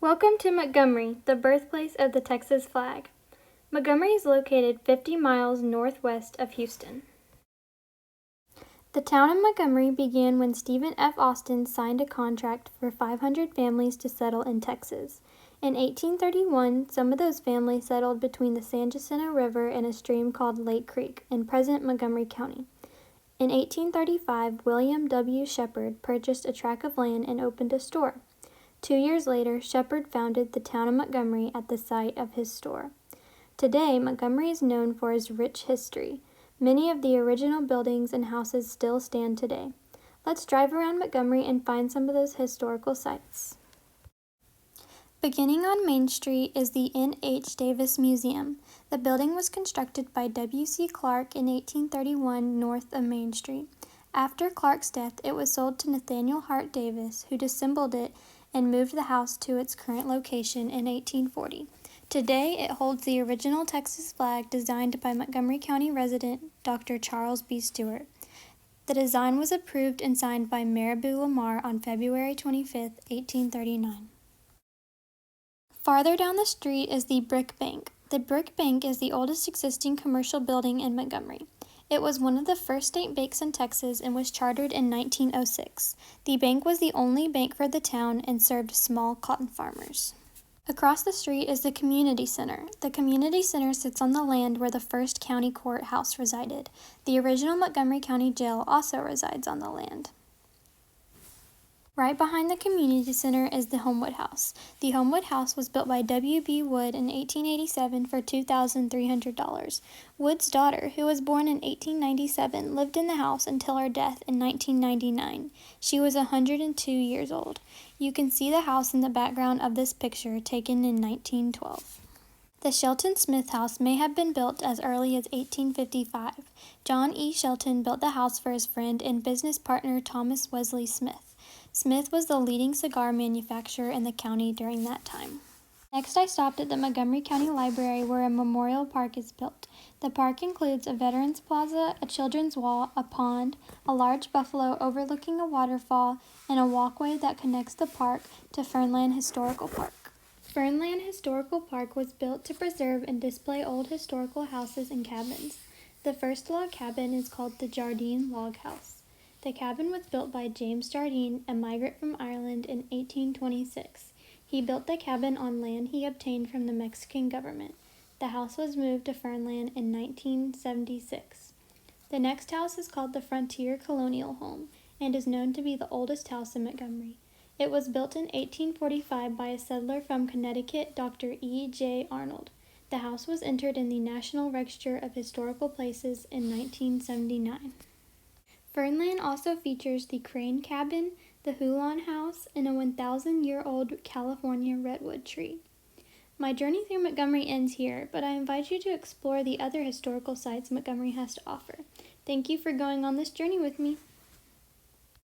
Welcome to Montgomery, the birthplace of the Texas flag. Montgomery is located 50 miles northwest of Houston. The town of Montgomery began when Stephen F. Austin signed a contract for 500 families to settle in Texas. In 1831, some of those families settled between the San Jacinto River and a stream called Lake Creek in present Montgomery County. In 1835, William W. Shepard purchased a tract of land and opened a store. 2 years later, Shepard founded the town of Montgomery at the site of his store. Today, Montgomery is known for its rich history. Many of the original buildings and houses still stand today. Let's drive around Montgomery and find some of those historical sites. Beginning on Main Street is the N.H. Davis Museum. The building was constructed by W.C. Clark in 1831 north of Main Street. After Clark's death, it was sold to Nathaniel Hart Davis, who disassembled it and moved the house to its current location in 1840. Today, it holds the original Texas flag designed by Montgomery County resident Dr. Charles B. Stewart. The design was approved and signed by Mayor Boo Lamar on February 25, 1839. Farther down the street is the Brick Bank. The Brick Bank is the oldest existing commercial building in Montgomery. It was one of the first state banks in Texas and was chartered in 1906. The bank was the only bank for the town and served small cotton farmers. Across the street is the Community Center. The Community Center sits on the land where the first county courthouse resided. The original Montgomery County Jail also resides on the land. Right behind the Community Center is the Homewood House. The Homewood House was built by W.B. Wood in 1887 for $2,300. Wood's daughter, who was born in 1897, lived in the house until her death in 1999. She was 102 years old. You can see the house in the background of this picture taken in 1912. The Shelton Smith House may have been built as early as 1855. John E. Shelton built the house for his friend and business partner Thomas Wesley Smith. Smith was the leading cigar manufacturer in the county during that time. Next, I stopped at the Montgomery County Library where a memorial park is built. The park includes a veterans plaza, a children's wall, a pond, a large buffalo overlooking a waterfall, and a walkway that connects the park to Fernland Historical Park. Fernland Historical Park was built to preserve and display old historical houses and cabins. The first log cabin is called the Jardine Log House. The cabin was built by James Jardine, a migrant from Ireland, in 1826. He built the cabin on land he obtained from the Mexican government. The house was moved to Fernland in 1976. The next house is called the Frontier Colonial Home and is known to be the oldest house in Montgomery. It was built in 1845 by a settler from Connecticut, Dr. E. J. Arnold. The house was entered in the National Register of Historical Places in 1979. Fernland also features the Crane Cabin, the Hulan House, and a 1,000-year-old California redwood tree. My journey through Montgomery ends here, but I invite you to explore the other historical sites Montgomery has to offer. Thank you for going on this journey with me.